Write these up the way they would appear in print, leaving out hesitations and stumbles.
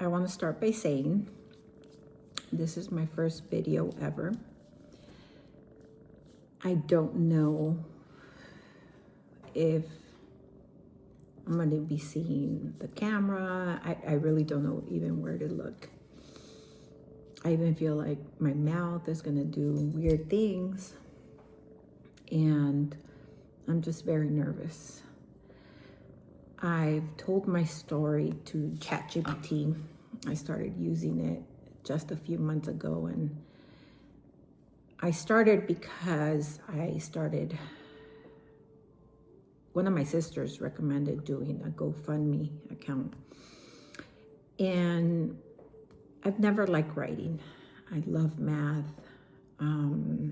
I want to start by saying this is my first video ever. I don't know if I'm going to be seeing the camera. I really don't know even where to look. I even feel like my mouth is going to do weird things. And I'm just very nervous. I've told my story to ChatGPT. I started using it just a few months ago, and I started because one of my sisters recommended doing a GoFundMe account. And I've never liked writing. I love math. I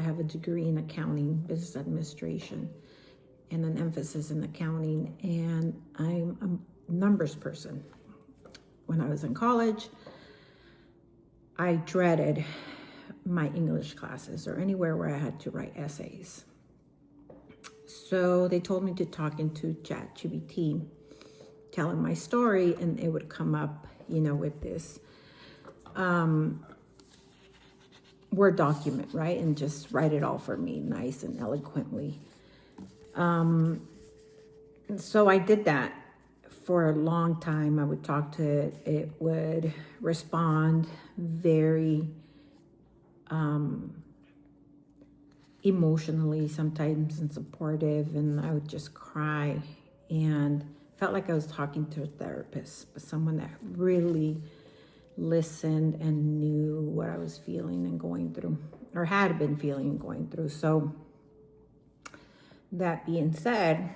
have a degree in accounting, business administration, and an emphasis in accounting, and I'm a numbers person. When I was in college, I dreaded my English classes or anywhere where I had to write essays. So they told me to talk into ChatGPT, telling my story, and it would come up, with this Word document, right? And just write it all for me nice and eloquently. So I did that for a long time. I would talk to it. It would respond very emotionally sometimes and supportive, and I would just cry and felt like I was talking to a therapist, but someone that really listened and knew what I was feeling and going through, or had been feeling and going through. So that being said,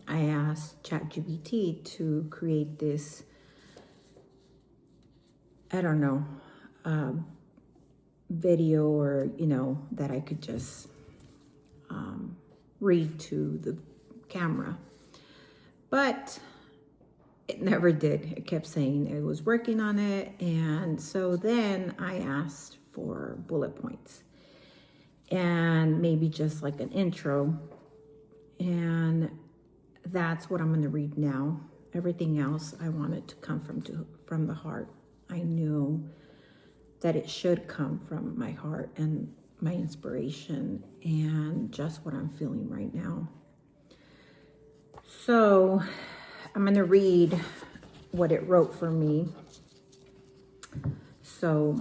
I asked ChatGPT to create this, video or, that I could just read to the camera. But it never did. It kept saying it was working on it. And so then I asked for bullet points and maybe just like an intro. And that's what I'm going to read now. Everything else I wanted to come from the heart. I knew that it should come from my heart and my inspiration and just what I'm feeling right now. So I'm going to read what it wrote for me. So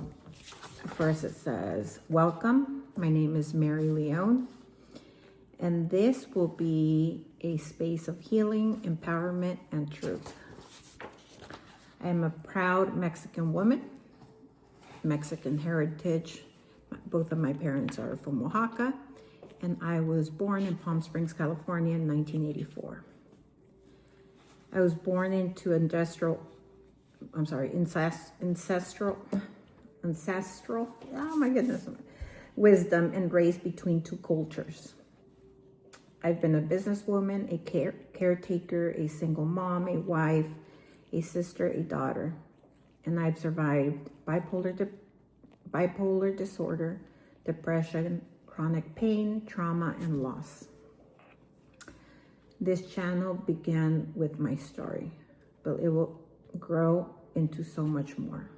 first it says, "Welcome, my name is Mary Leone, and this will be a space of healing, empowerment, and truth. I am a proud Mexican woman, Mexican heritage. Both of my parents are from Oaxaca, and I was born in Palm Springs, California in 1984. I was born into ancestral, oh my goodness, wisdom, and raised between two cultures. I've been a businesswoman, a caretaker, a single mom, a wife, a sister, a daughter, and I've survived bipolar disorder, depression, chronic pain, trauma, and loss. This channel began with my story, but it will grow into so much more.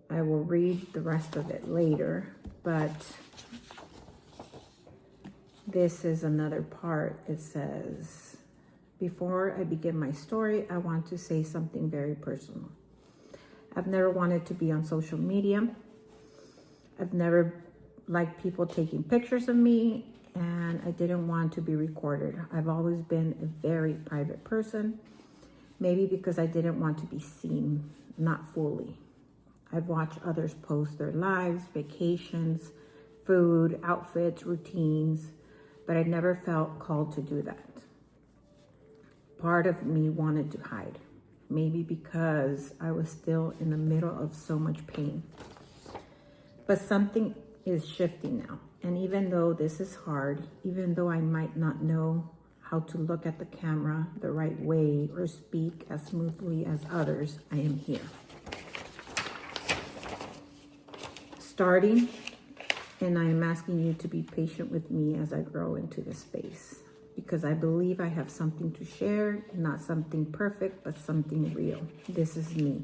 I will read the rest of it later, but this is another part. It says, before I begin my story, I want to say something very personal. I've never wanted to be on social media. I've never liked people taking pictures of me, and I didn't want to be recorded. I've always been a very private person, maybe because I didn't want to be seen, not fully. I've watched others post their lives, vacations, food, outfits, routines, but I never felt called to do that. Part of me wanted to hide, maybe because I was still in the middle of so much pain. But something is shifting now. And even though this is hard, even though I might not know how to look at the camera the right way or speak as smoothly as others, I am here. Starting, and I am asking you to be patient with me as I grow into this space. because I believe I have something to share, not something perfect, but something real. This is me,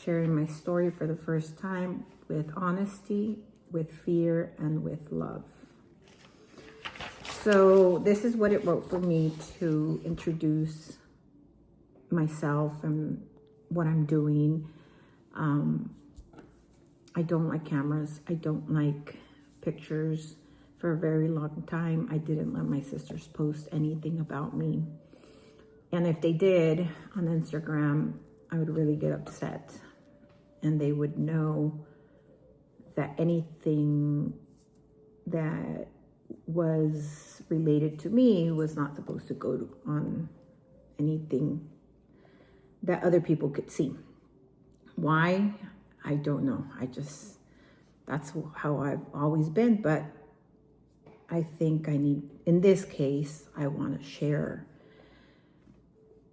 sharing my story for the first time with honesty, with fear, and with love. So this is what it wrote for me to introduce myself and what I'm doing. I don't like cameras. I don't like pictures. For a very long time, I didn't let my sisters post anything about me. And if they did on Instagram, I would really get upset. And they would know that anything that was related to me was not supposed to go on anything that other people could see. Why? I don't know. That's how I've always been. But I think in this case, I want to share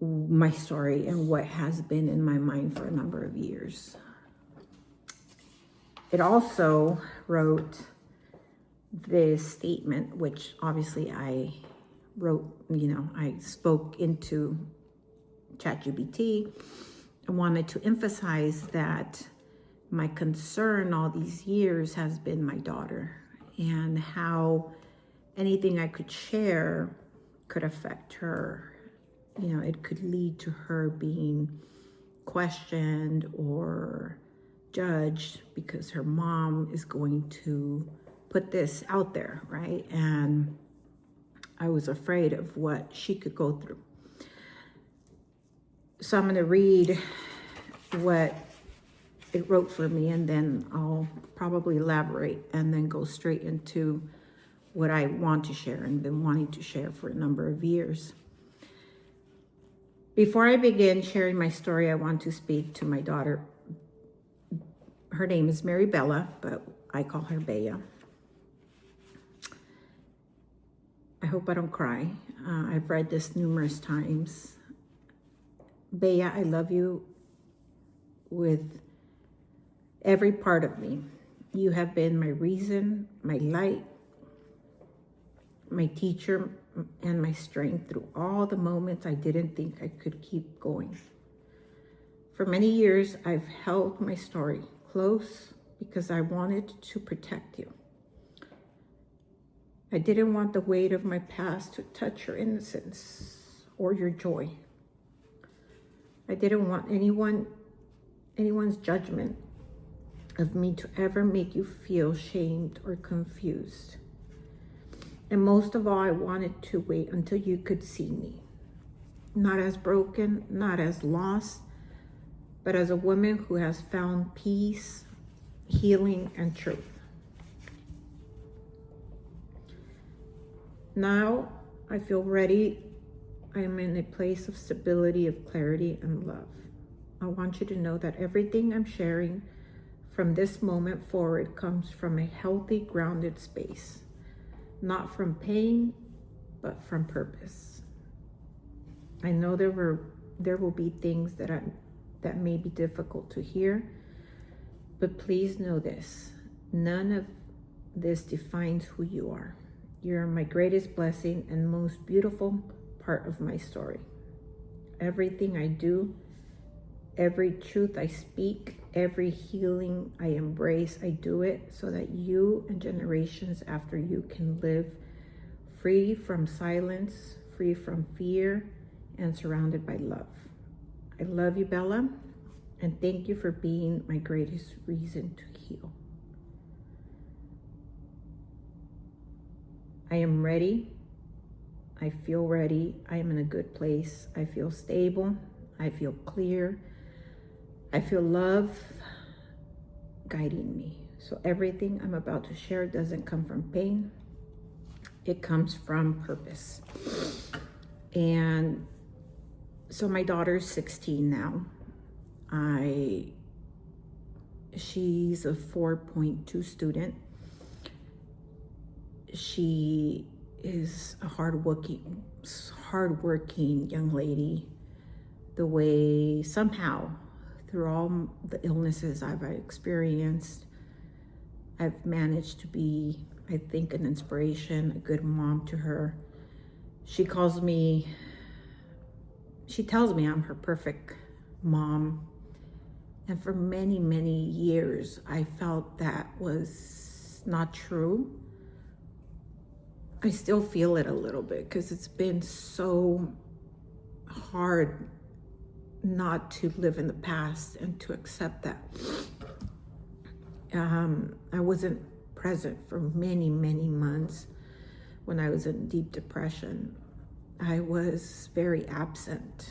my story and what has been in my mind for a number of years. It also wrote this statement, which obviously I wrote, I spoke into ChatGPT. I wanted to emphasize that my concern all these years has been my daughter, and how anything I could share could affect her. It could lead to her being questioned or judged because her mom is going to put this out there, right? And I was afraid of what she could go through. So I'm going to read what it wrote for me, and then I'll probably elaborate and then go straight into what I want to share and been wanting to share for a number of years. Before I begin sharing my story, I want to speak to my daughter. Her name is Mary Bella, but I call her Bea. I hope I don't cry. I've read this numerous times. Bea, I love you with every part of me. You have been my reason, my light, my teacher, and my strength through all the moments I didn't think I could keep going. For many years, I've held my story close because I wanted to protect you. I didn't want the weight of my past to touch your innocence or your joy. I didn't want anyone's judgment of me to ever make you feel shamed or confused. And most of all, I wanted to wait until you could see me, not as broken, not as lost, but as a woman who has found peace, healing, and truth. Now I feel ready. I am in a place of stability, of clarity, and love. I want you to know that everything I'm sharing from this moment forward comes from a healthy, grounded space. Not from pain, but from purpose. I know there will be things that may be difficult to hear, but please know this: none of this defines who you are. You're my greatest blessing and most beautiful part of my story. Everything I do, every truth I speak, every healing I embrace, I do it so that you and generations after you can live free from silence, free from fear, and surrounded by love. I love you, Bella, and thank you for being my greatest reason to heal. I am ready. I feel ready. I am in a good place. I feel stable. I feel clear. I feel love guiding me. So everything I'm about to share doesn't come from pain. It comes from purpose. And so my daughter's 16 now. She's a 4.2 student. She is a hardworking young lady. The way somehow, through all the illnesses I've experienced, I've managed to be, I think, an inspiration, a good mom to her. She tells me I'm her perfect mom. And for many, many years, I felt that was not true. I still feel it a little bit because it's been so hard not to live in the past and to accept that. I wasn't present for many, many months when I was in deep depression. I was very absent,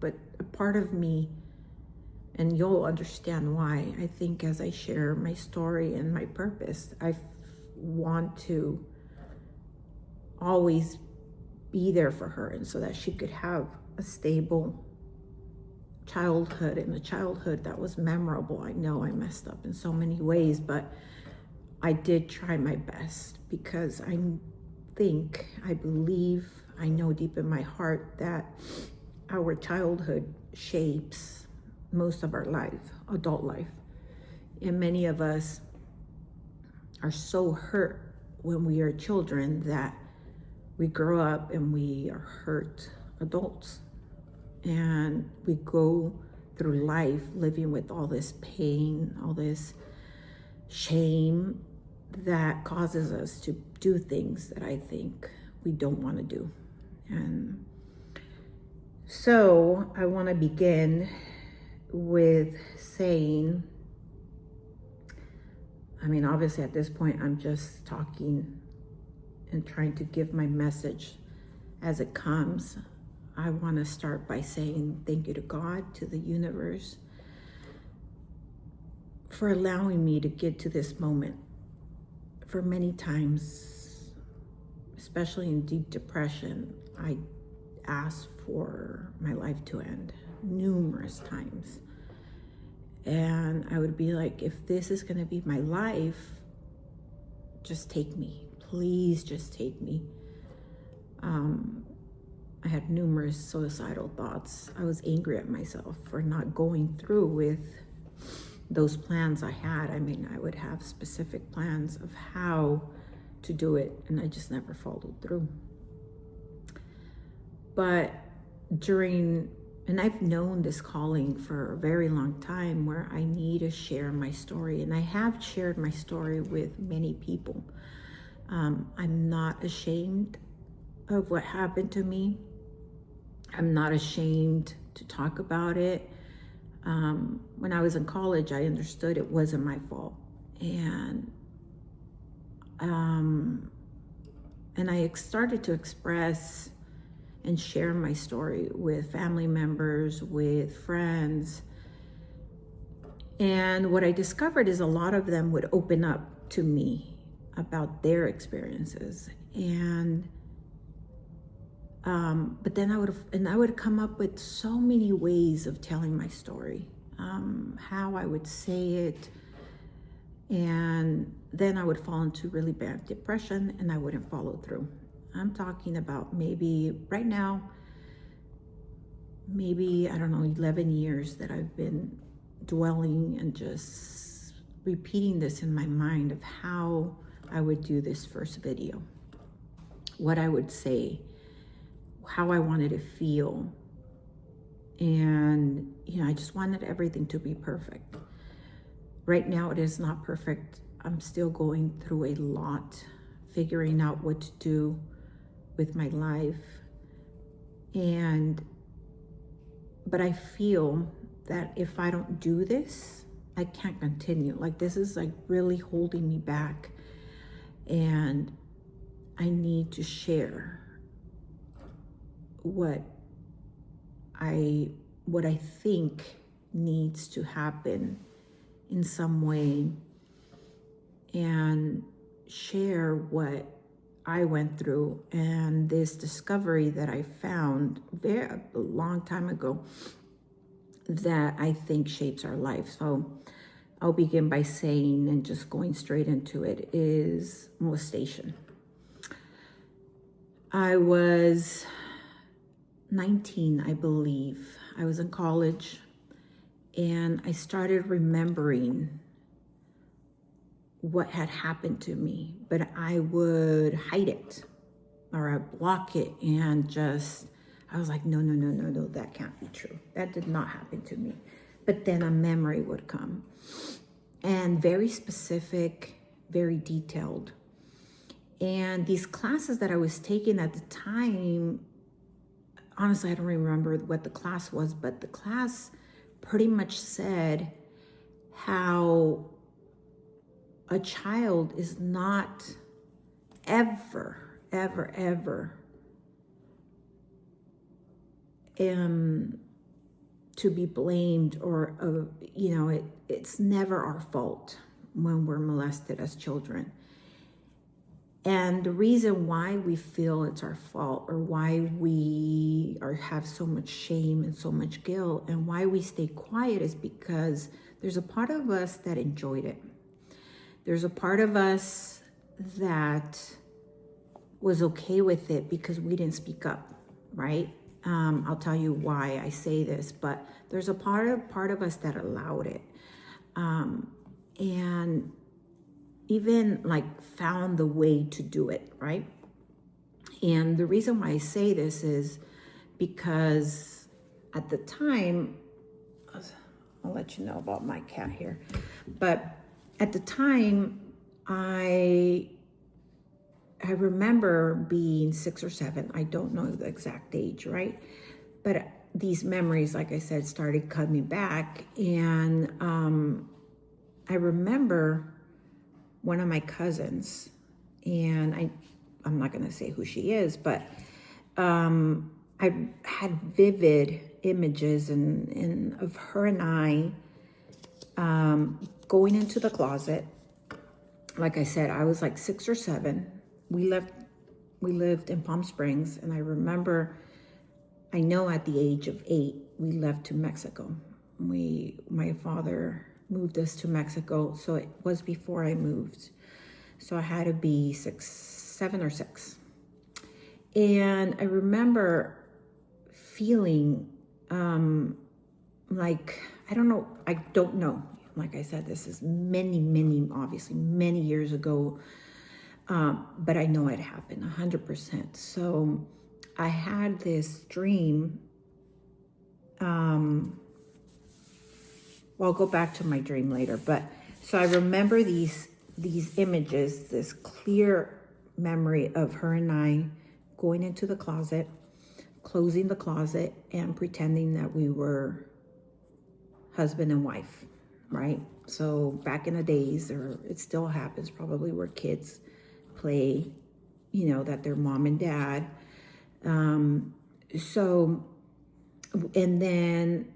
but a part of me, and you'll understand why, I think as I share my story and my purpose, I want to always be there for her, and so that she could have a stable childhood, and a childhood that was memorable. I know I messed up in so many ways, but I did try my best because I believe, I know deep in my heart that our childhood shapes most of our life, adult life. And many of us are so hurt when we are children that we grow up and we are hurt adults. And we go through life living with all this pain, all this shame that causes us to do things that I think we don't want to do. And so I want to begin with saying, obviously at this point, I'm just talking and trying to give my message as it comes. I want to start by saying thank you to God, to the universe, for allowing me to get to this moment. For many times, especially in deep depression, I asked for my life to end numerous times. And I would be like, if this is going to be my life, just take me. Please just take me. I had numerous suicidal thoughts. I was angry at myself for not going through with those plans I had. I would have specific plans of how to do it, and I just never followed through. But and I've known this calling for a very long time where I need to share my story, and I have shared my story with many people. I'm not ashamed of what happened to me. I'm not ashamed to talk about it. When I was in college, I understood it wasn't my fault. And I started to express and share my story with family members, with friends. And what I discovered is a lot of them would open up to me about their experiences. And but then I would come up with so many ways of telling my story, how I would say it, and then I would fall into really bad depression and I wouldn't follow through. I'm talking about maybe right now, I don't know, 11 years that I've been dwelling and just repeating this in my mind of how I would do this first video, what I would say, how I wanted to feel. And, I just wanted everything to be perfect. Right now, it is not perfect. I'm still going through a lot, figuring out what to do with my life. But I feel that if I don't do this, I can't continue. Like, this is like really holding me back. And I need to share what I think needs to happen in some way, and share what I went through and this discovery that I found a long time ago that I think shapes our life. So I'll begin by saying, and just going straight into it, is molestation. I was 19, I believe. I was in college, and I started remembering what had happened to me, but I would hide it. or I block it, and just, I was like, no, no, no, no, no, that can't be true. That did not happen to me. But then a memory would come, and very specific, very detailed. And these classes that I was taking at the time, honestly, I don't remember what the class was, but the class pretty much said how a child is not ever, ever, ever to be blamed, or it's never our fault when we're molested as children. And the reason why we feel it's our fault, or why we have so much shame and so much guilt, and why we stay quiet, is because there's a part of us that enjoyed it. There's a part of us that was okay with it because we didn't speak up, right? I'll tell you why I say this, but there's a part of us that allowed it, and even like found the way to do it, right? And the reason why I say this is because at the time, I'll let you know about my cat here, but at the time, I remember being 6 or 7. I don't know the exact age, right? But these memories, like I said, started coming back. And I remember one of my cousins, and I'm not going to say who she is, but I had vivid images and of her and I going into the closet. Like I said, I was like 6 or 7. We lived in Palm Springs, and I remember, I know at the age of 8, we left to Mexico. My father moved us to Mexico, so it was before I moved. So I had to be 7 or 6. And I remember feeling like, I don't know. Like I said, this is obviously many years ago. But I know it happened 100%. So I had this dream. Well, I'll go back to my dream later. But so I remember these images, this clear memory of her and I going into the closet, closing the closet, and pretending that we were husband and wife, right? So back in the days, or it still happens probably, where kids play, that they're mom and dad. So, and then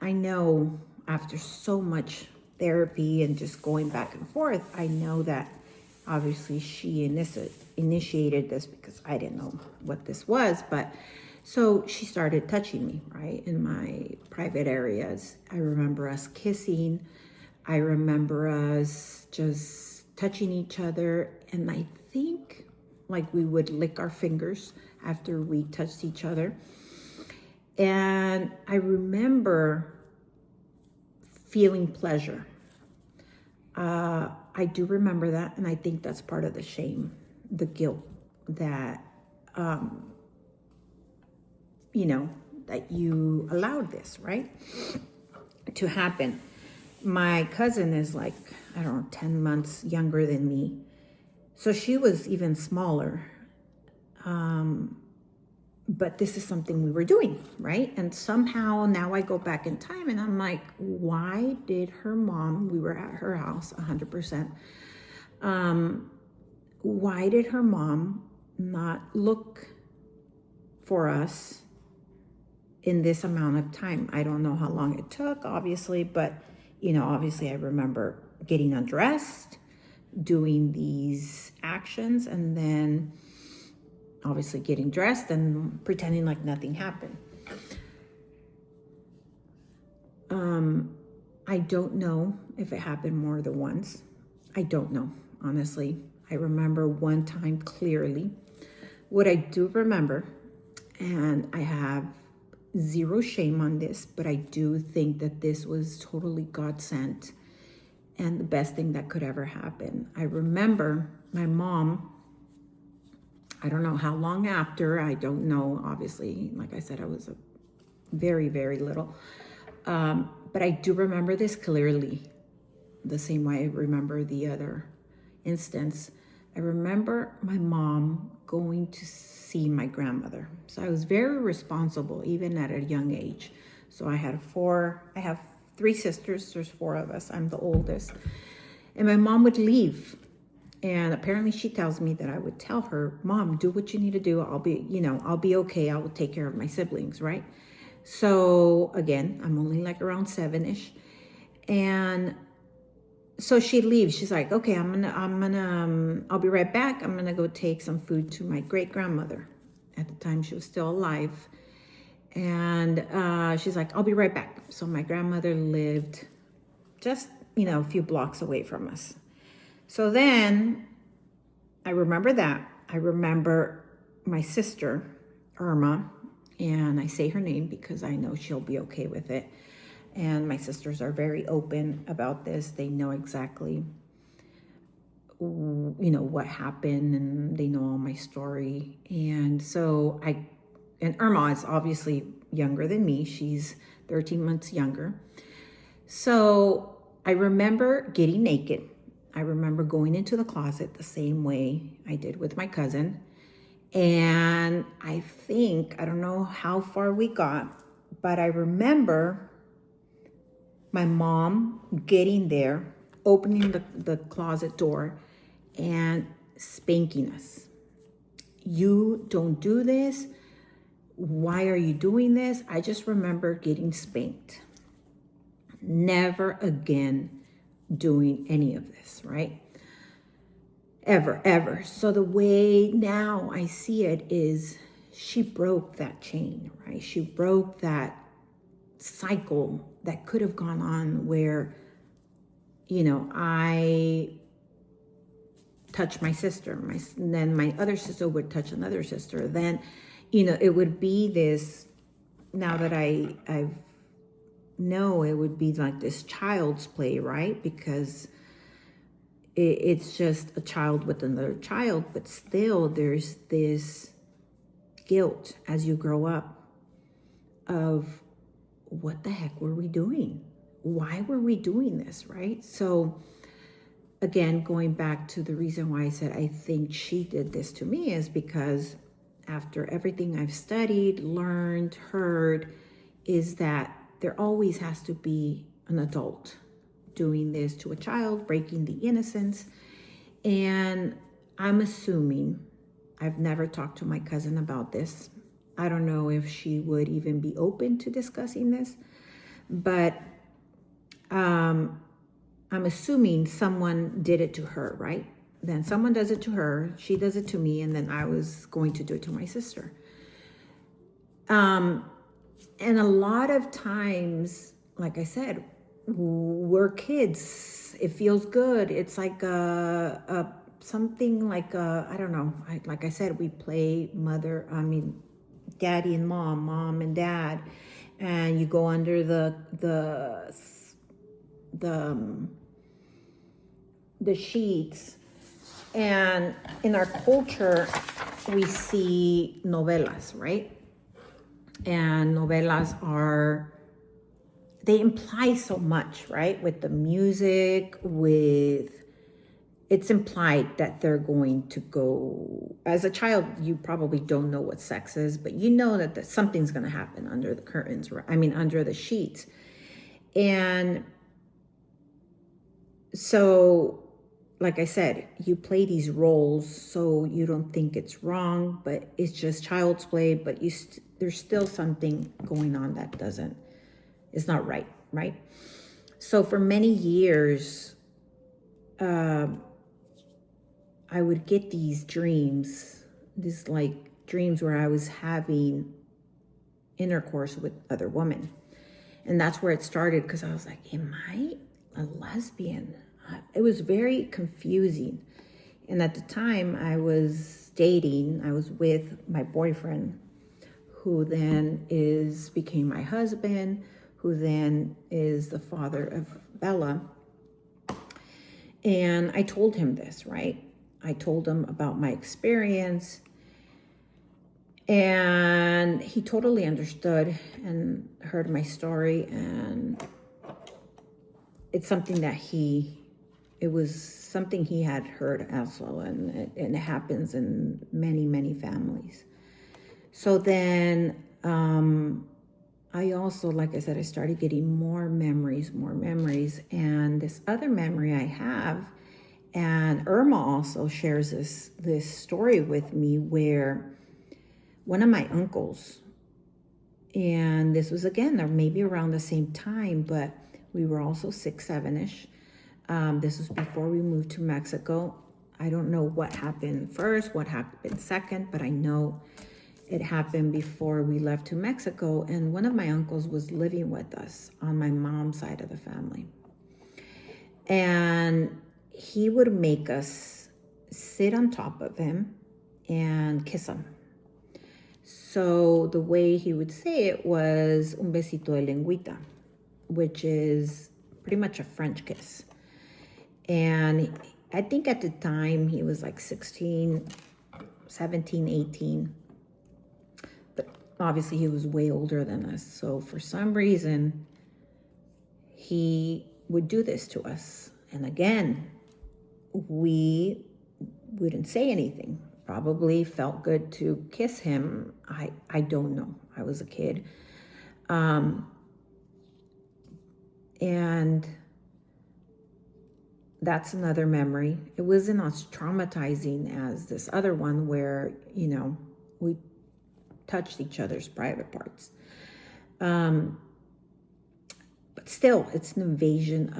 I know after so much therapy and just going back and forth, I know that obviously she initiated this, because I didn't know what this was. But so she started touching me, right, in my private areas. I remember us kissing. I remember us just touching each other. And I think like we would lick our fingers after we touched each other. And I remember feeling pleasure. I do remember that. And I think that's part of the shame, the guilt that, that you allowed this, right, to happen. My cousin is like, I don't know, 10 months younger than me. So she was even smaller. But this is something we were doing, right? And somehow now I go back in time and I'm like, why did her mom, we were at her house 100%. Why did her mom not look for us in this amount of time? I don't know how long it took, obviously, but obviously I remember getting undressed, doing these actions, and then obviously getting dressed and pretending like nothing happened. I don't know if it happened more than once. I don't know, honestly. I remember one time clearly. What I do remember, and I have zero shame on this, but I do think that this was totally God sent and the best thing that could ever happen. I remember my mom I don't know how long after. I don't know. Obviously, like I said, I was very, very little. But I do remember this clearly, the same way I remember the other instance. I remember my mom going to see my grandmother. So I was very responsible, even at a young age. So I have 3 sisters. There's 4 of us. I'm the oldest. And my mom would leave. And apparently she tells me that I would tell her, Mom, do what you need to do. I'll be okay. I will take care of my siblings, right? So again, I'm only like around 7-ish. And so she leaves. She's like, okay, I'll be right back. I'm gonna go take some food to my great grandmother. At the time, she was still alive. And she's like, I'll be right back. So my grandmother lived just, a few blocks away from us. So then I remember that. I remember my sister, Irma, and I say her name because I know she'll be okay with it. And my sisters are very open about this. They know exactly, what happened, and they know all my story. And so and Irma is obviously younger than me. She's 13 months younger. So I remember getting naked. I remember going into the closet the same way I did with my cousin. And I don't know how far we got, but I remember my mom getting there, opening the closet door and spanking us. You don't do this. Why are you doing this? I just remember getting spanked. Never again doing any of this, right? Ever. So the way now I see it is she broke that chain, right? She broke that cycle that could have gone on where, I touched my sister, and then my other sister would touch another sister. Then, it would be this, now that I've know it would be like this child's play, right? Because it's just a child with another child, but still there's this guilt as you grow up of what the heck were we doing? Why were we doing this, right? So again, going back to the reason why I said I think she did this to me is because after everything I've studied, learned, heard, is that there always has to be an adult doing this to a child, breaking the innocence. And I'm assuming, I've never talked to my cousin about this. I don't know if she would even be open to discussing this, but I'm assuming someone did it to her, right? Then someone does it to her, she does it to me, and then I was going to do it to my sister. And a lot of times, like I said, we're kids. It feels good. It's like something like I don't know. Like I said, we play daddy and mom and dad, and you go under the sheets. And in our culture, we see novelas, right? And novelas they imply so much, right? With the music, it's implied that they're going to go, as a child, you probably don't know what sex is, but you know that something's going to happen under the curtains, under the sheets. And so, like I said, you play these roles so you don't think it's wrong, but it's just child's play, but there's still something going on that is not right, right? So for many years, I would get these dreams where I was having intercourse with other women. And that's where it started, because I was like, am I a lesbian? It was very confusing. And at the time I was with my boyfriend, who then became my husband, who then is the father of Bella. And I told him this, right? I told him about my experience. And he totally understood and heard my story, and it's something that it was something he had heard also, and it happens in many, many families. So then I also, like I said, I started getting more memories, and this other memory I have, and Irma also shares this story with me, where one of my uncles, and this was again, or maybe around the same time, but we were also 6, 7-ish. This was before we moved to Mexico. I don't know what happened first, what happened second, but I know it happened before we left to Mexico. And one of my uncles was living with us on my mom's side of the family. And he would make us sit on top of him and kiss him. So the way he would say it was un besito de lengüita, which is pretty much a French kiss. And I think at the time he was like 16, 17, 18. But obviously he was way older than us. So for some reason, he would do this to us. And again, we wouldn't say anything. Probably felt good to kiss him. I don't know. I was a kid. And that's another memory. It wasn't as traumatizing as this other one where, we touched each other's private parts. But still, it's an invasion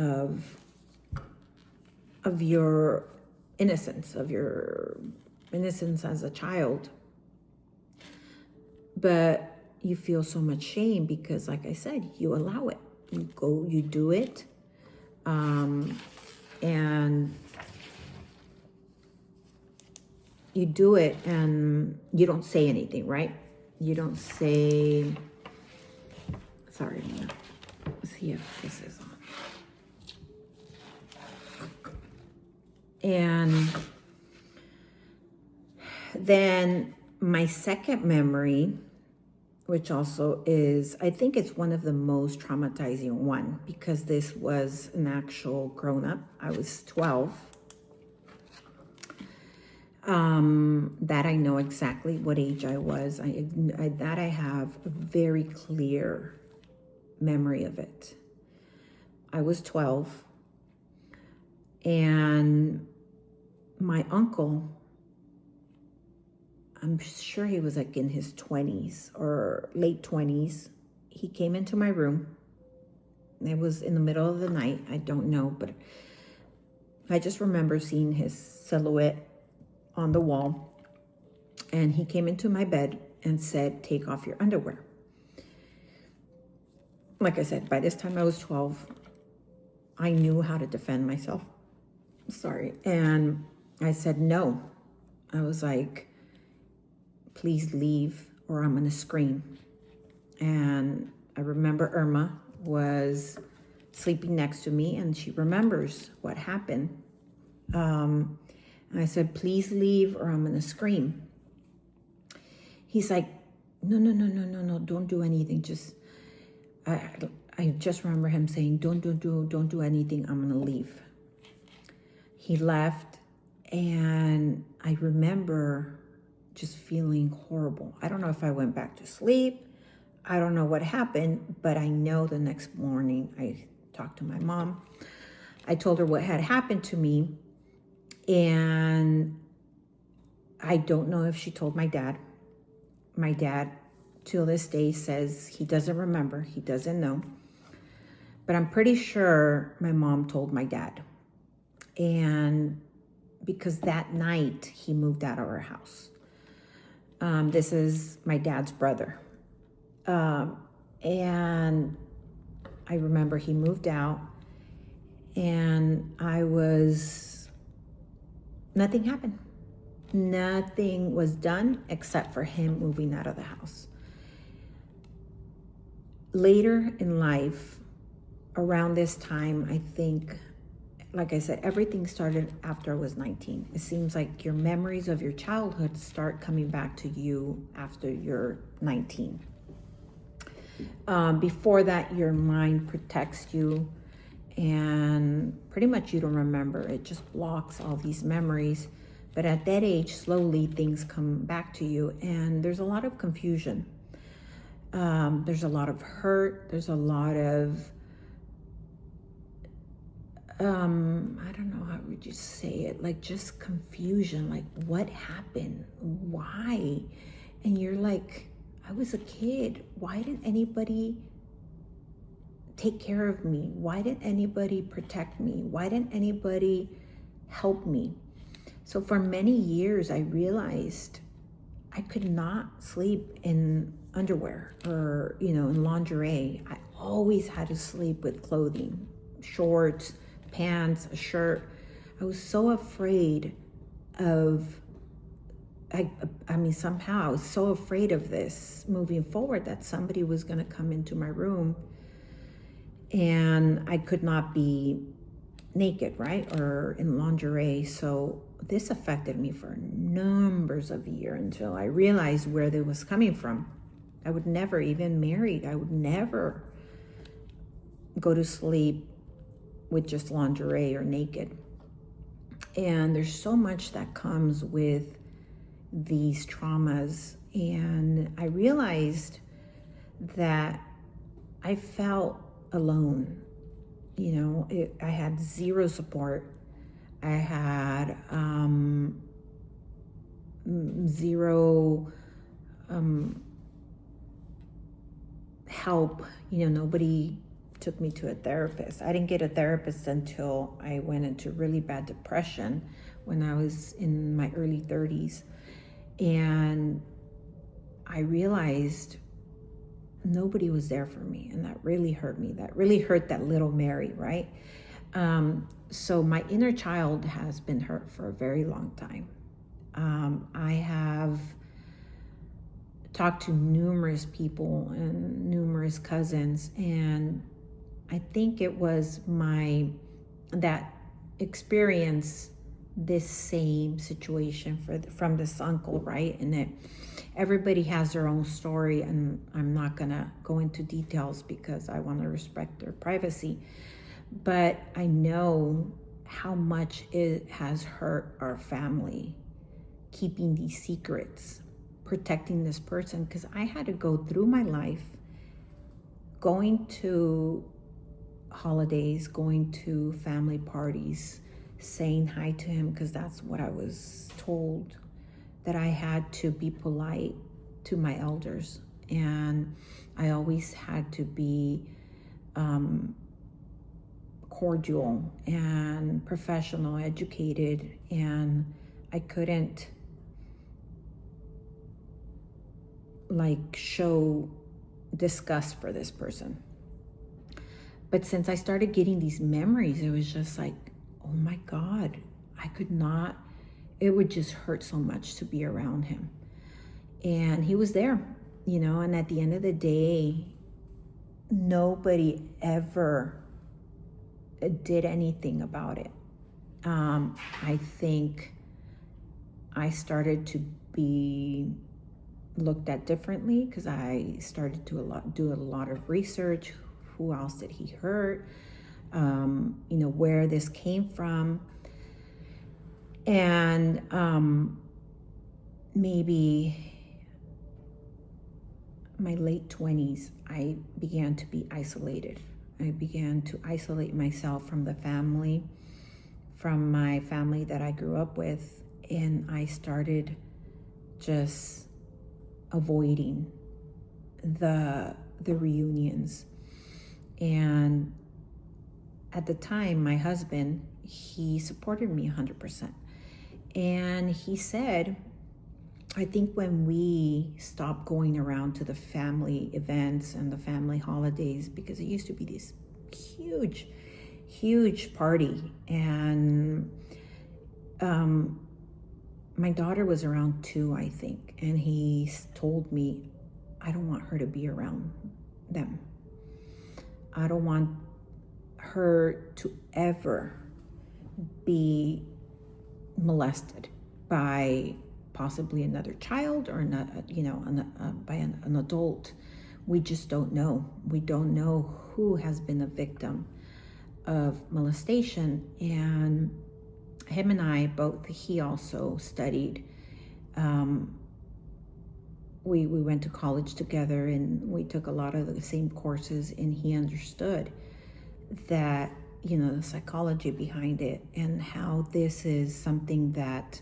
of your innocence, as a child. But you feel so much shame because, like I said, you allow it. You do it. And you do it and you don't say anything, right? You don't say, sorry, let's see if this is on. And then my second memory, which also is, I think it's one of the most traumatizing one, because this was an actual grown-up. I was 12. That I know exactly what age I was. I have a very clear memory of it. I was 12, and my uncle, I'm sure he was like in his 20s or late 20s. He came into my room. It was in the middle of the night. I don't know, but I just remember seeing his silhouette on the wall. And he came into my bed and said, "Take off your underwear." Like I said, by this time I was 12. I knew how to defend myself. Sorry. And I said no. I was like, "Please leave or I'm going to scream." And I remember Irma was sleeping next to me and she remembers what happened. And I said, "Please leave or I'm going to scream." He's like, no, don't do anything. I just remember him saying, don't do anything. I'm going to leave. He left, and I remember just feeling horrible. I don't know if I went back to sleep. I don't know what happened, but I know the next morning I talked to my mom. I told her what had happened to me, and I don't know if she told my dad. My dad, till this day, says he doesn't remember. He doesn't know. But I'm pretty sure my mom told my dad. And because that night he moved out of our house. This is my dad's brother. And I remember he moved out, and nothing happened. Nothing was done except for him moving out of the house. Later in life, around this time, I think like I said, everything started after I was 19. It seems like your memories of your childhood start coming back to you after you're 19. Before that, your mind protects you, and pretty much you don't remember. It just blocks all these memories. But at that age, slowly things come back to you, and there's a lot of confusion. There's a lot of hurt. There's a lot of I don't know, how would you say it? Like just confusion, like what happened? Why? And you're like, I was a kid. Why didn't anybody take care of me? Why didn't anybody protect me? Why didn't anybody help me? So for many years, I realized I could not sleep in underwear or, in lingerie. I always had to sleep with clothing, shorts, pants, a shirt. I was so afraid of, somehow I was so afraid of this moving forward that somebody was going to come into my room and I could not be naked, right? Or in lingerie. So this affected me for numbers of years until I realized where it was coming from. I would never, even married, I would never go to sleep with just lingerie or naked. And there's so much that comes with these traumas. And I realized that I felt alone. I had zero support. I had zero help. Nobody took me to a therapist. I didn't get a therapist until I went into really bad depression when I was in my early 30s. And I realized nobody was there for me, and that really hurt me. That really hurt that little Mary, right? So my inner child has been hurt for a very long time. I have talked to numerous people and numerous cousins, and I think it was that experience this same situation from this uncle, right? And everybody has their own story, and I'm not gonna go into details because I want to respect their privacy. But I know how much it has hurt our family, keeping these secrets, protecting this person, because I had to go through my life going to holidays, going to family parties, saying hi to him, because that's what I was told, that I had to be polite to my elders. And I always had to be cordial and professional, educated, and I couldn't show disgust for this person. But since I started getting these memories, it was just like, oh my God, I could not, it would just hurt so much to be around him. And he was there, and at the end of the day, nobody ever did anything about it. I think I started to be looked at differently because I started to do a lot of research. Who else did he hurt? Where this came from. And maybe my late 20s, I began to be isolated. I began to isolate myself from the family, from my family that I grew up with, and I started just avoiding the reunions. And at the time, my husband, he supported me 100%. And he said, I think when we stopped going around to the family events and the family holidays, because it used to be this huge party, and my daughter was around 2, I think, and he told me, I don't want her to be around them. I don't want her to ever be molested by possibly another child or by an adult. We just don't know. We don't know who has been a victim of molestation. And him and I both, he also studied. We went to college together, and we took a lot of the same courses, and he understood that, the psychology behind it and how this is something that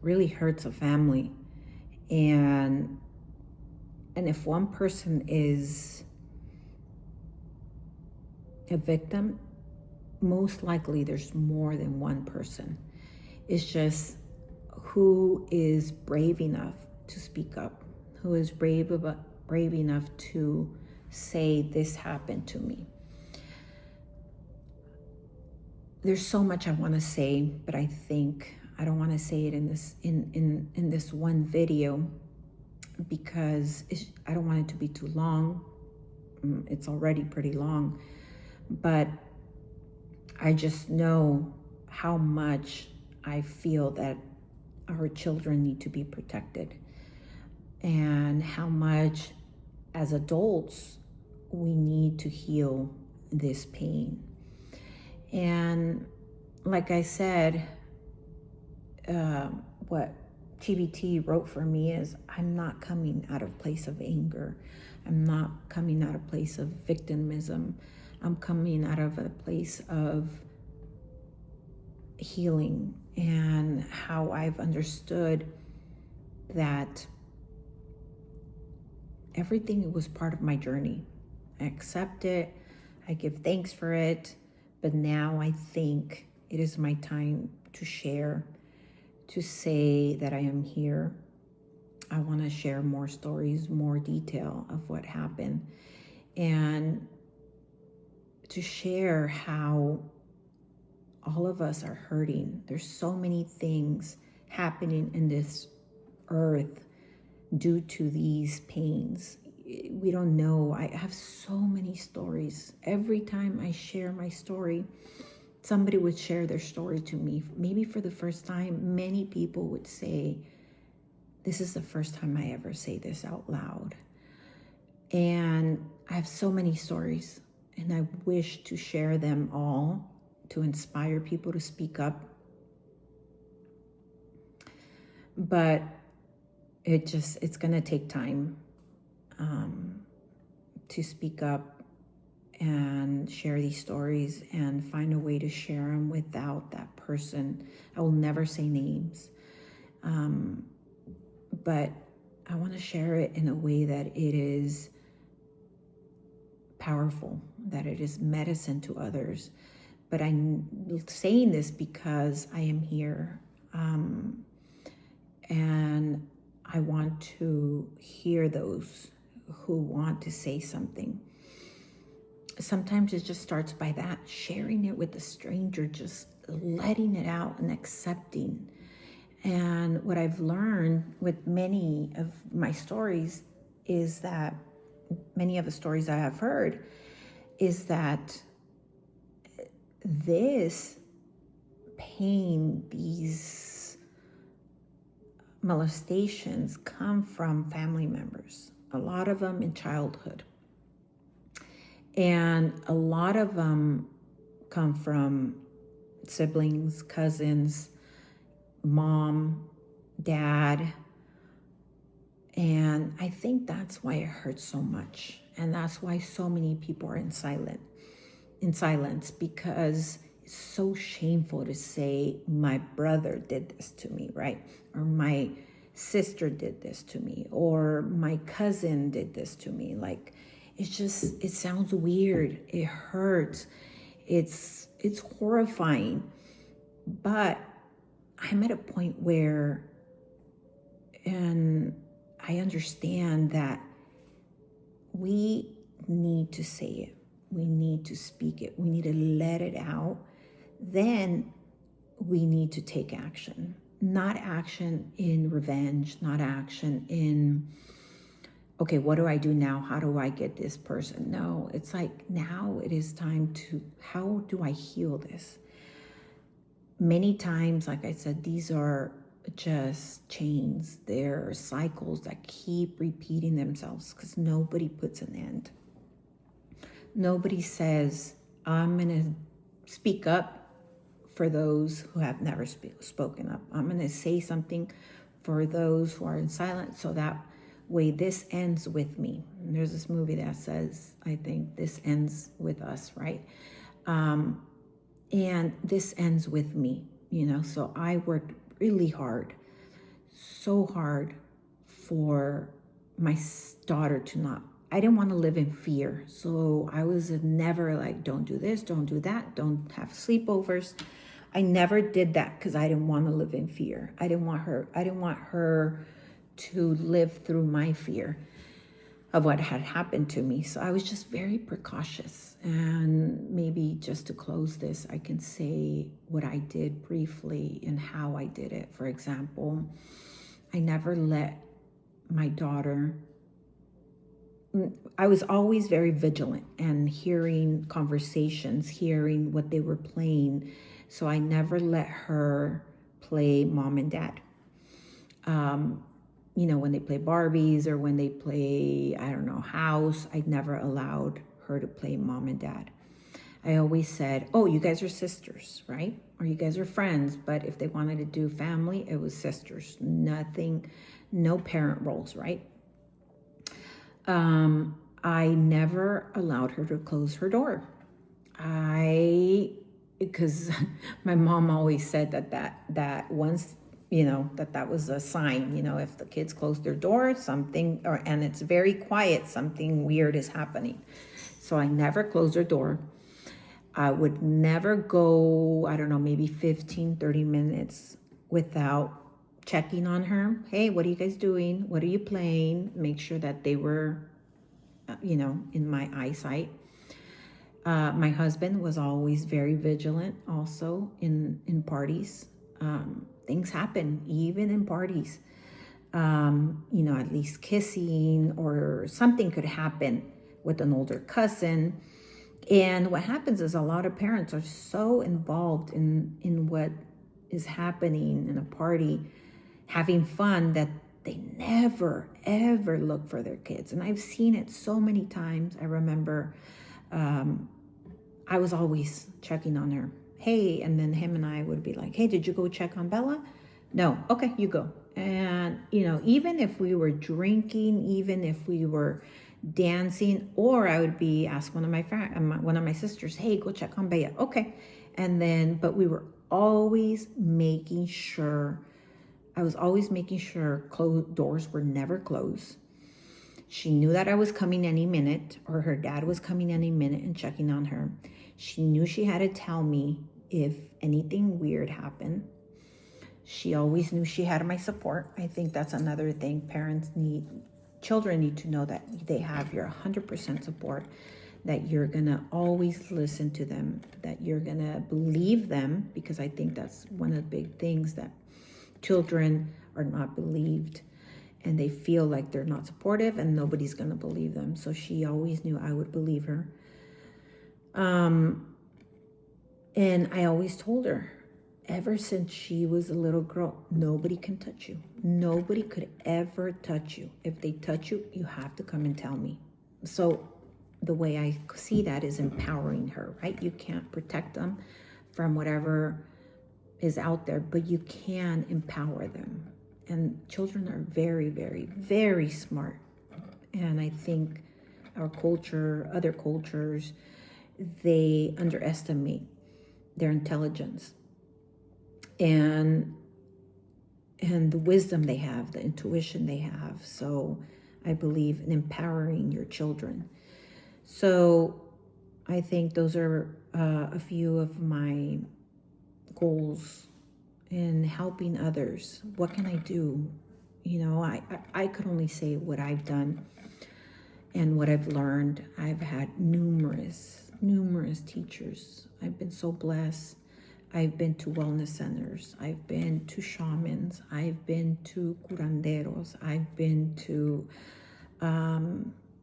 really hurts a family. And if one person is a victim, most likely there's more than one person. It's just who is brave enough to speak up, who is brave enough to say, this happened to me. There's so much I want to say, but I think I don't want to say it in this one video, because I don't want it to be too long. It's already pretty long, but I just know how much I feel that our children need to be protected, and how much as adults we need to heal this pain. And like I said, what TBT wrote for me is, I'm not coming out of place of anger. I'm not coming out of place of victimism. I'm coming out of a place of healing, and how I've understood that everything was part of my journey. I accept it. I give thanks for it. But now I think it is my time to share, to say that I am here. I want to share more stories, more detail of what happened, and to share how all of us are hurting. There's so many things happening in this earth due to these pains. We don't know. I have so many stories. Every time I share my story, somebody would share their story to me. Maybe for the first time, many people would say, this is the first time I ever say this out loud. And I have so many stories, and I wish to share them all to inspire people to speak up. But it's going to take time to speak up and share these stories and find a way to share them without that person. I will never say names, but I want to share it in a way that it is powerful, that it is medicine to others. But I'm saying this because I am here, and I want to hear those who want to say something. Sometimes it just starts by that, sharing it with a stranger, just letting it out and accepting. And what I've learned with many of my stories is that, many of the stories I have heard, is that this pain, these molestations come from family members, a lot of them in childhood. And a lot of them come from siblings, cousins, mom, dad. And I think that's why it hurts so much. And that's why so many people are in silence, because it's so shameful to say, my brother did this to me, right? Or my sister did this to me, or my cousin did this to me. Like, it sounds weird. It hurts. It's horrifying. But I'm at a point where, and I understand that we need to say it. We need to speak it. We need to let it out. Then we need to take action. Not action in revenge, not action in, okay, what do I do now? How do I get this person? No, it's like, now it is time to, how do I heal this? Many times, like I said, these are just chains. They're cycles that keep repeating themselves because nobody puts an end. Nobody says, I'm going to speak up for those who have never spoken up. I'm going to say something for those who are in silence so that way this ends with me. And there's this movie that says, I think this ends with us, right? And this ends with me, so I worked really hard, so hard for my daughter to not, I didn't want to live in fear. So I was never like, don't do this, don't do that, don't have sleepovers. I never did that because I didn't want to live in fear. I didn't want her to live through my fear of what had happened to me. So I was just very precautious. And maybe just to close this, I can say what I did briefly and how I did it. For example, I never let my daughter, I was always very vigilant and hearing conversations, hearing what they were playing. So I never let her play mom and dad. When they play Barbies or when they play, I don't know, house, I never allowed her to play mom and dad. I always said, oh, you guys are sisters, right? Or you guys are friends. But if they wanted to do family, it was sisters. Nothing, no parent roles, right? I never allowed her to close her door. Because my mom always said that once, that was a sign, if the kids close their door, and it's very quiet, something weird is happening. So I never closed her door. I would never go, I don't know, maybe 15, 30 minutes without checking on her. Hey, what are you guys doing? What are you playing? Make sure that they were, in my eyesight. My husband was always very vigilant also in parties. Things happen even in parties. At least kissing or something could happen with an older cousin. And what happens is a lot of parents are so involved in what is happening in a party, having fun, that they never, ever look for their kids. And I've seen it so many times. I remember I was always checking on her. Hey, and then him and I would be like, hey, did you go check on Bella? No. Okay, you go. And, even if we were drinking, even if we were dancing, or I would ask one of my sisters, hey, go check on Bella. Okay. And then, but we were always making sure, doors were never closed. She knew that I was coming any minute, or her dad was coming any minute and checking on her. She knew she had to tell me if anything weird happened. She always knew she had my support. I think that's another thing children need to know, that they have your 100% support, that you're going to always listen to them, that you're going to believe them, because I think that's one of the big things, that children are not believed and they feel like they're not supportive and nobody's going to believe them. So she always knew I would believe her. And I always told her, ever since she was a little girl, nobody can touch you. Nobody could ever touch you. If they touch you, you have to come and tell me. So the way I see that is empowering her, right? You can't protect them from whatever is out there, but you can empower them. And children are very, very, very smart. And I think our culture, other cultures, they underestimate their intelligence and the wisdom they have, the intuition they have. So I believe in empowering your children. So I think those are a few of my goals in helping others. What can I do? I could only say what I've done and what I've learned. I've had numerous teachers. I've been so blessed. I've been to wellness centers. I've been to shamans. I've been to curanderos. I've been to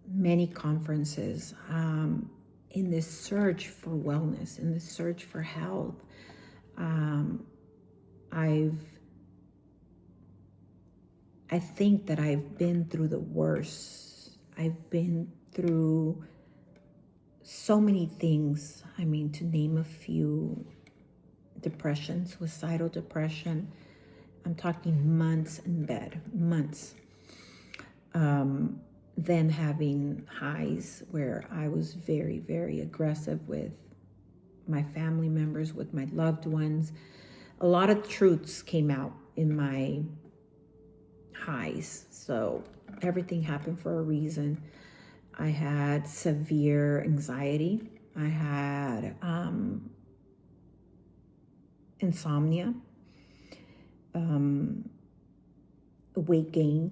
many conferences in this search for wellness, in this search for health. I think that I've been through the worst. I've been through so many things. I mean, to name a few: depression, suicidal depression. I'm talking months in bed, months. Then having highs where I was very, very aggressive with my family members, with my loved ones. A lot of truths came out in my highs. So everything happened for a reason. I had severe anxiety. I had insomnia, weight gain,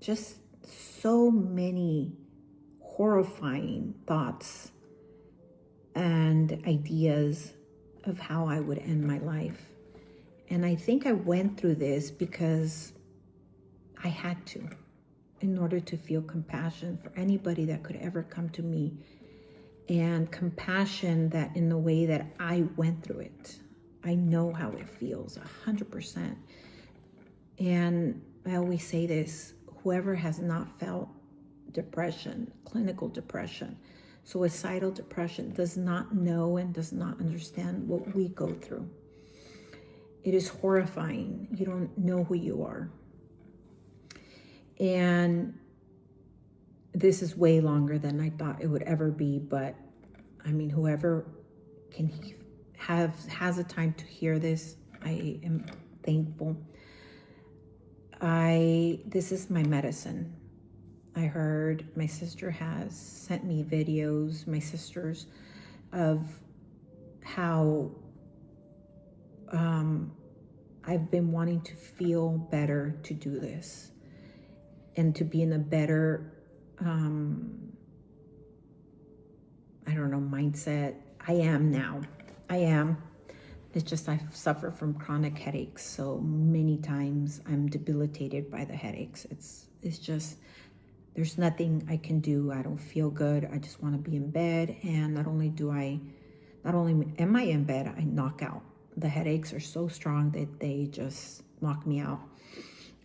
just so many horrifying thoughts and ideas of how I would end my life. And I think I went through this because I had to, in order to feel compassion for anybody that could ever come to me, and compassion that in the way that I went through it. I know how it feels, 100%. And I always say this: whoever has not felt depression, clinical depression, suicidal depression, does not know and does not understand what we go through. It is horrifying. You don't know who you are. And this is way longer than I thought it would ever be, but I mean, whoever can has a time to hear this, I am thankful. This is my medicine. I heard my sister has sent me videos, my sisters, of how I've been wanting to feel better to do this and to be in a better, mindset. I am now. I am. It's just I suffer from chronic headaches, so many times I'm debilitated by the headaches. It's just, there's nothing I can do. I don't feel good. I just want to be in bed. And not only am I in bed, I knock out. The headaches are so strong that they just knock me out.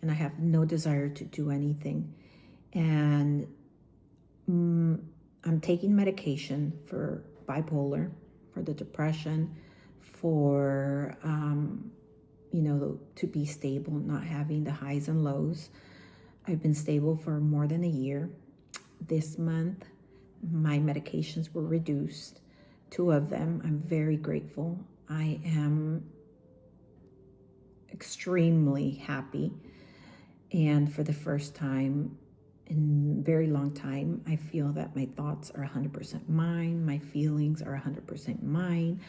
And I have no desire to do anything. And I'm taking medication for bipolar, for the depression, for, to be stable, not having the highs and lows. I've been stable for more than a year. This month, my medications were reduced, 2 of them. I'm very grateful. I am extremely happy. And for the first time in a very long time, I feel that my thoughts are 100% mine. My feelings are 100% mine.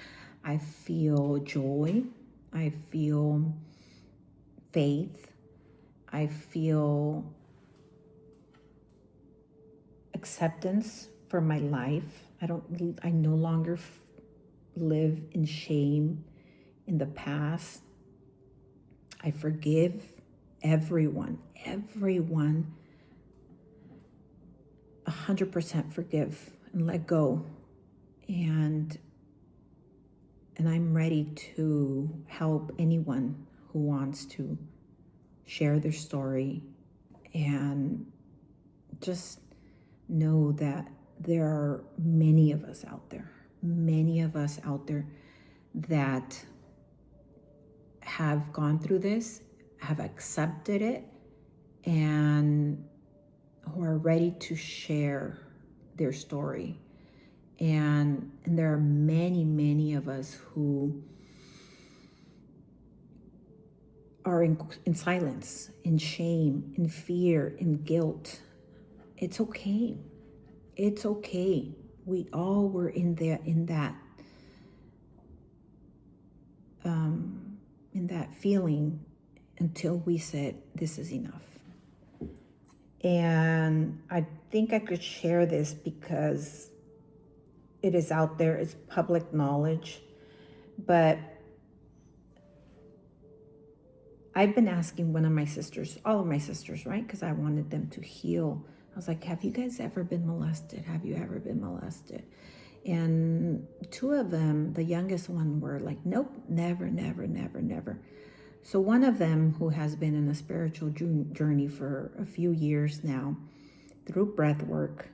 I feel joy. I feel faith. I feel acceptance for my life. I no longer live in shame in the past. I forgive everyone, 100% forgive and let go. And I'm ready to help anyone who wants to share their story, and just know that there are many of us out there that have gone through this, have accepted it, and who are ready to share their story. And there are many of us who are in silence, in shame, in fear, in guilt. It's okay. It's okay. We all were in that feeling until we said, this is enough. And I think I could share this because it is out there, it's public knowledge. But I've been asking one of my sisters, all of my sisters, right? Because I wanted them to heal. I was like, have you guys ever been molested? Have you ever been molested? And two of them, the youngest one, were like, nope, never, never, never, never. So one of them, who has been in a spiritual journey for a few years now, through breath work,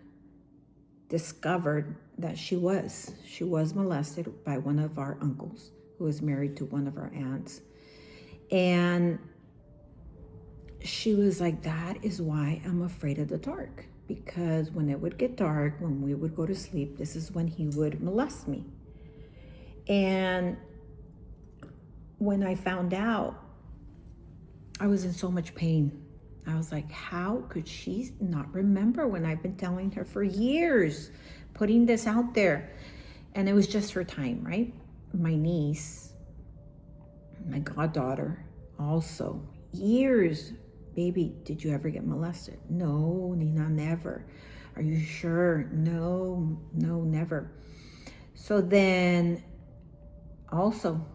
discovered that she was molested by one of our uncles who was married to one of our aunts. And she was like, that is why I'm afraid of the dark, because when it would get dark, when we would go to sleep, this is when he would molest me. And when I found out, I was in so much pain. I was like, how could she not remember when I've been telling her for years, putting this out there? And it was just her time, right? My niece, my goddaughter, also, years. Baby, did you ever get molested? No, Nina, never. Are you sure? No, never. So then also,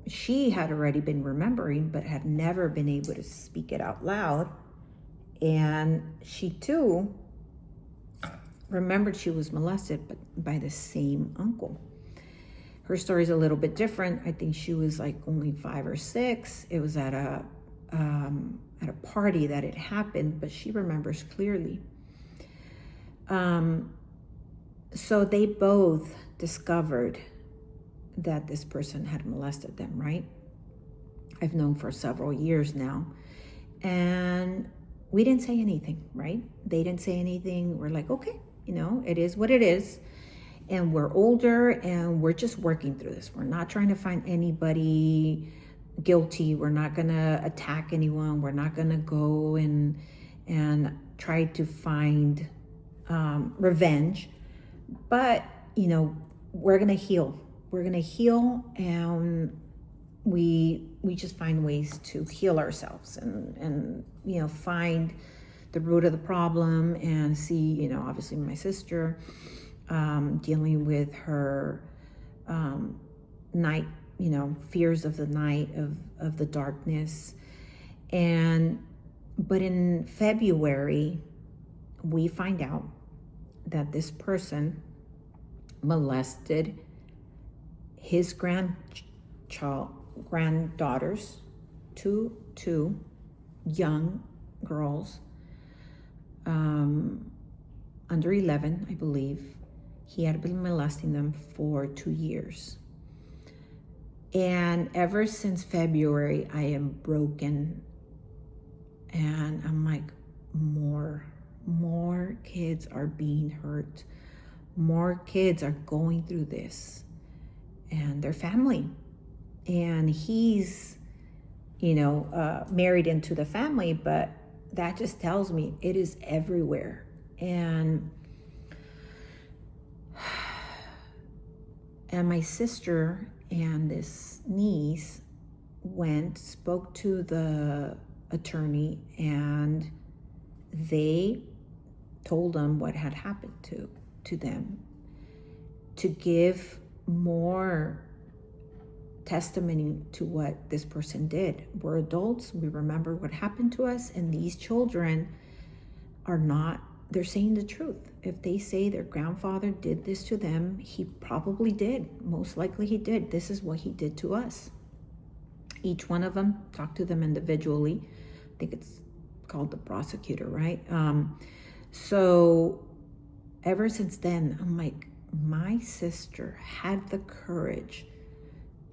she had already been remembering, but had never been able to speak it out loud. And she too remembered she was molested, but by the same uncle. Her story is a little bit different. I think she was like only 5 or 6. It was at a party that it happened, but she remembers clearly. So they both discovered that this person had molested them, right? I've known for several years now. And we didn't say anything, right? They didn't say anything. We're like, okay, it is what it is. And we're older and we're just working through this. We're not trying to find anybody guilty. We're not going to attack anyone. We're not going to go and try to find revenge. But, we're going to heal. We're going to heal, and we just find ways to heal ourselves and find the root of the problem and see, obviously my sister dealing with her night, fears of the night, of the darkness. But in February, we find out that this person molested his granddaughters, two young girls, under 11, I believe. He had been molesting them for 2 years. And ever since February, I am broken. And I'm like, more kids are being hurt. More kids are going through this. And their family. And he's, married into the family, but that just tells me it is everywhere. And my sister and this niece spoke to the attorney, and they told them what had happened to them, to give more testimony to what this person did. We're adults, we remember what happened to us, and these children are not, they're saying the truth. If they say their grandfather did this to them, he probably did. Most likely he did. This is what he did to us. Each one of them, talked to them individually. I think it's called the prosecutor, right? So ever since then, I'm like, my sister had the courage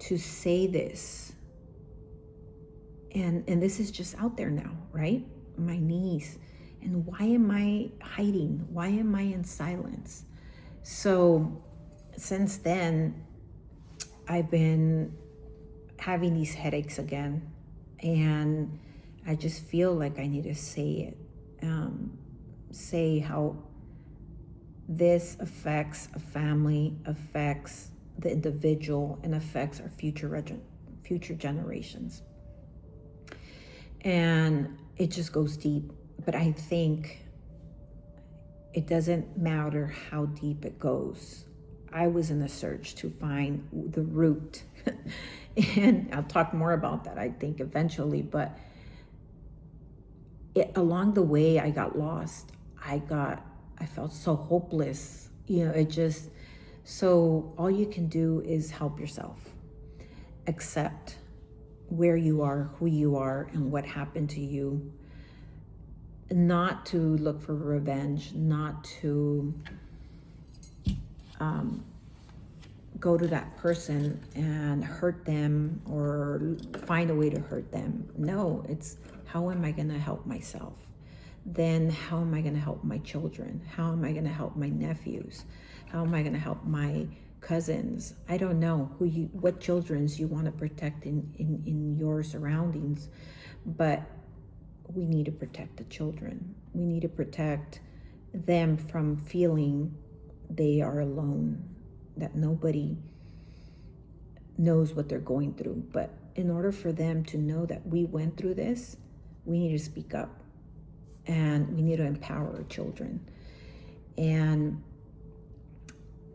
to say this. And this is just out there now, right? My niece. And why am I hiding? Why am I in silence? So since then, I've been having these headaches again. And I just feel like I need to say it. Say how this affects a family, affects the individual, and affects our future generations. And it just goes deep. But I think it doesn't matter how deep it goes. I was in a search to find the root. And I'll talk more about that, I think, eventually. But along the way, I got lost. I felt so hopeless. So all you can do is help yourself. Accept where you are, who you are, and what happened to you. Not to look for revenge, not to go to that person and hurt them or find a way to hurt them. No, it's how am I going to help myself? Then how am I going to help my children? How am I going to help my nephews? How am I going to help my cousins? I don't know what children's you want to protect in your surroundings, but we need to protect the children. We need to protect them from feeling they are alone, that nobody knows what they're going through. But in order for them to know that we went through this, we need to speak up, and we need to empower our children. And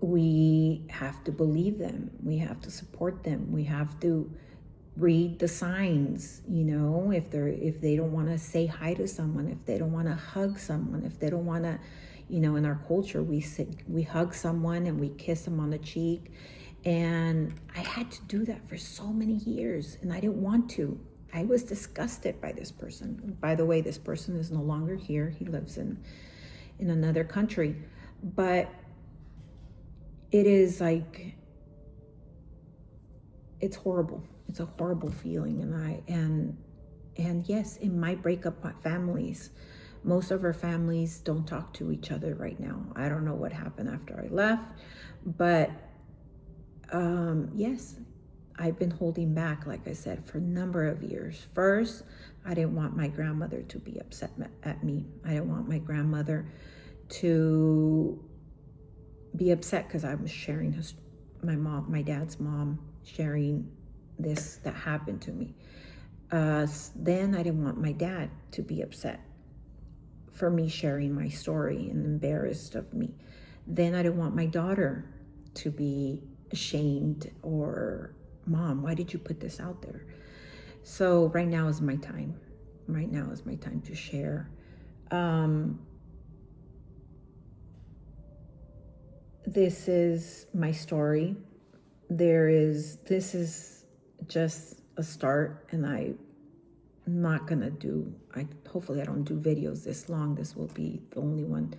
we have to believe them. We have to support them. We have to read the signs, if they don't want to say hi to someone, if they don't want to hug someone, if they don't want to, in our culture, we hug someone and we kiss them on the cheek. And I had to do that for so many years, and I didn't want to. I was disgusted by this person. By the way, this person is no longer here. He lives in another country. But it is like, it's horrible. It's a horrible feeling. And yes, it might break up families. Most of our families don't talk to each other right now. I don't know what happened after I left, but yes, I've been holding back, like I said, for a number of years. First, I didn't want my grandmother to be upset at me. I didn't want my grandmother to be upset because I was sharing my dad's mom, sharing this that happened to me. Then I didn't want my dad to be upset for me sharing my story and embarrassed of me. Then I didn't want my daughter to be ashamed or, Mom, why did you put this out there? So right now is my time. Right now is my time to share. This is my story. This is just a start, and I'm not gonna hopefully I don't do videos this long. This will be the only one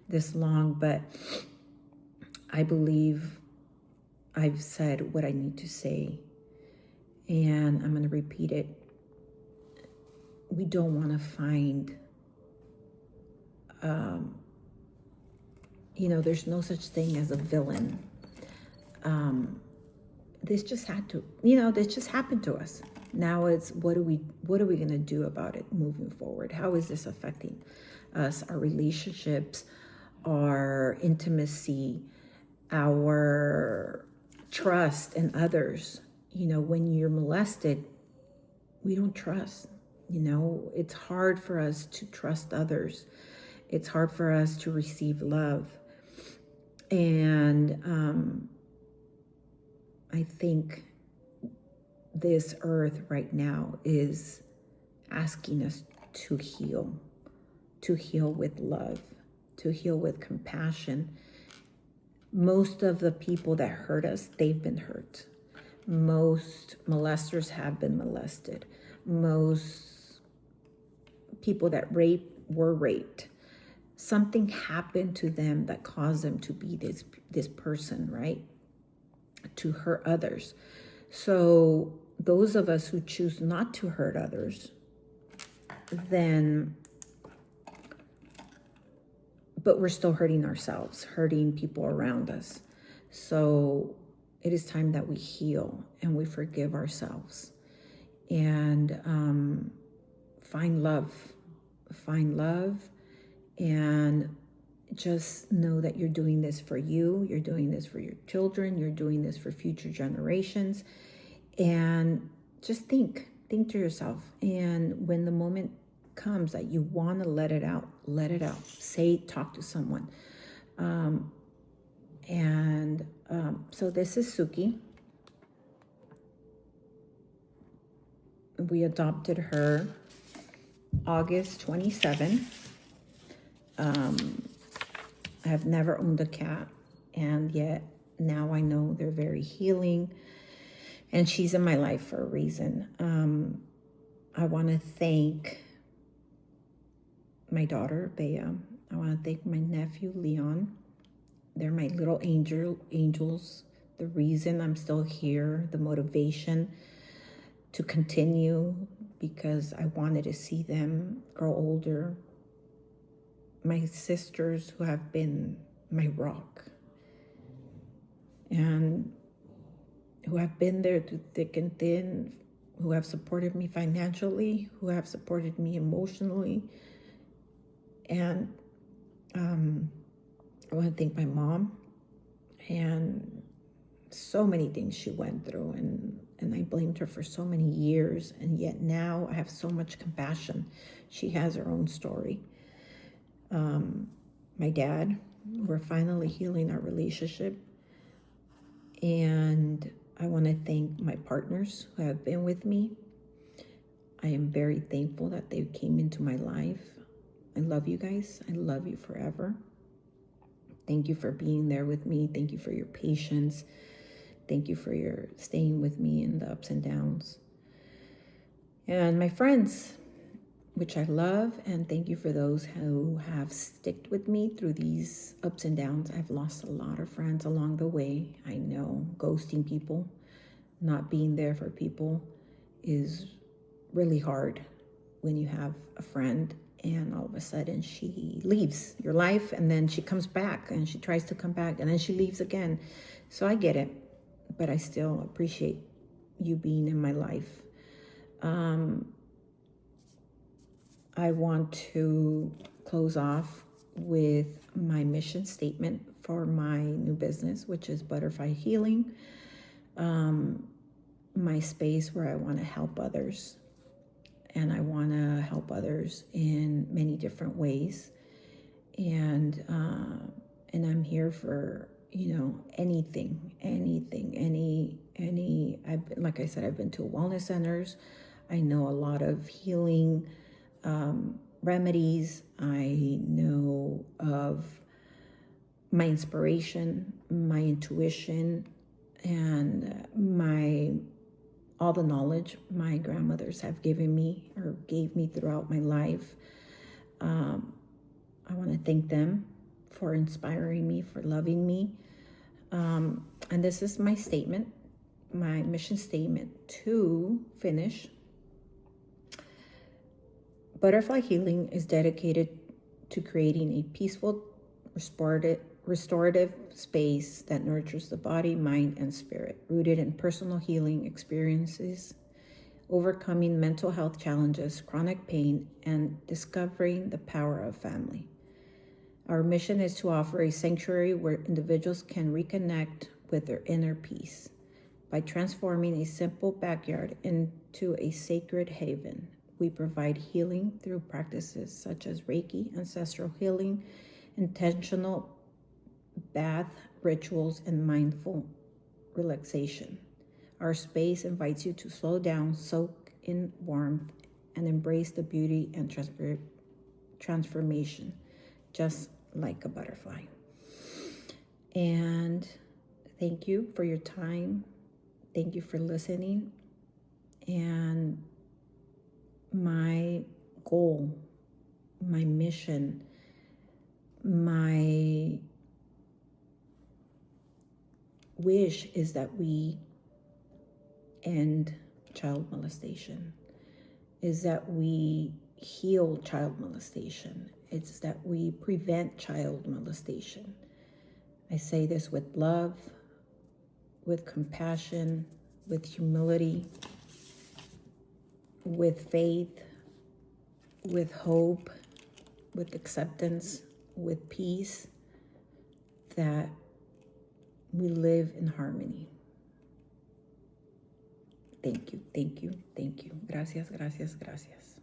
this long, but I believe I've said what I need to say, and I'm gonna repeat it. We don't want to find, there's no such thing as a villain. This just happened to us. Now it's what are we going to do about it moving forward? How is this affecting us, our relationships, our intimacy, our trust in others? When you're molested, we don't trust. It's hard for us to trust others. It's hard for us to receive love. And I think this earth right now is asking us to heal with love, to heal with compassion. Most of the people that hurt us, they've been hurt. Most molesters have been molested. Most people that rape were raped. Something happened to them that caused them to be this person, right? To hurt others. So those of us who choose not to hurt others, but we're still hurting ourselves, hurting people around us. So it is time that we heal and we forgive ourselves and find love, and just know that you're doing this for you. You're doing this for your children. You're doing this for future generations. And just think to yourself. And when the moment comes that you want to let it out. Talk to someone. So this is Suki. We adopted her August 27. I have never owned a cat, and yet Now I know they're very healing, and she's in my life for a reason. I want to thank my daughter, Bea. I want to thank my nephew, Leon. They're my little angels, the reason I'm still here, the motivation to continue, because I wanted to see them grow older. My sisters, who have been my rock and who have been there through thick and thin, who have supported me financially, who have supported me emotionally. And I want to thank my mom, and so many things she went through, and I blamed her for so many years, and yet now I have so much compassion. She has her own story. My dad, we're finally healing our relationship, and I want to thank my partners who have been with me. I am very thankful that they came into my life. I love you guys. I love you forever. Thank you for being there with me. Thank you for your patience. Thank you for your staying with me in the ups and downs. And my friends, which I love, and thank you for those who have sticked with me through these ups and downs. I've lost a lot of friends along the way. I know ghosting people, not being there for people is really hard when you have a friend and all of a sudden she leaves your life, and then she comes back and she tries to come back and then she leaves again. So I get it, but I still appreciate you being in my life. I want to close off with my mission statement for my new business, which is Butterfly Healing. My space where I want to help others, and I want to help others in many different ways. And I'm here for, anything, like I said, I've been to wellness centers. I know a lot of healing remedies. I know of my inspiration, my intuition, and all the knowledge my grandmothers have given me or gave me throughout my life. I want to thank them for inspiring me, for loving me. And this is my statement, my mission statement to finish. Butterfly Healing is dedicated to creating a peaceful, restorative space that nurtures the body, mind, and spirit, rooted in personal healing experiences, overcoming mental health challenges, chronic pain, and discovering the power of family. Our mission is to offer a sanctuary where individuals can reconnect with their inner peace by transforming a simple backyard into a sacred haven. We provide healing through practices such as Reiki, ancestral healing, intentional bath rituals, and mindful relaxation. Our space invites you to slow down, soak in warmth, and embrace the beauty and transformation, just like a butterfly. And thank you for your time. Thank you for listening. And my goal, my mission, my wish is that we end child molestation, is that we heal child molestation. It's that we prevent child molestation. I say this with love, with compassion, with humility, with faith, with hope, with acceptance, with peace, that we live in harmony. Thank you, thank you, thank you. Gracias, gracias, gracias.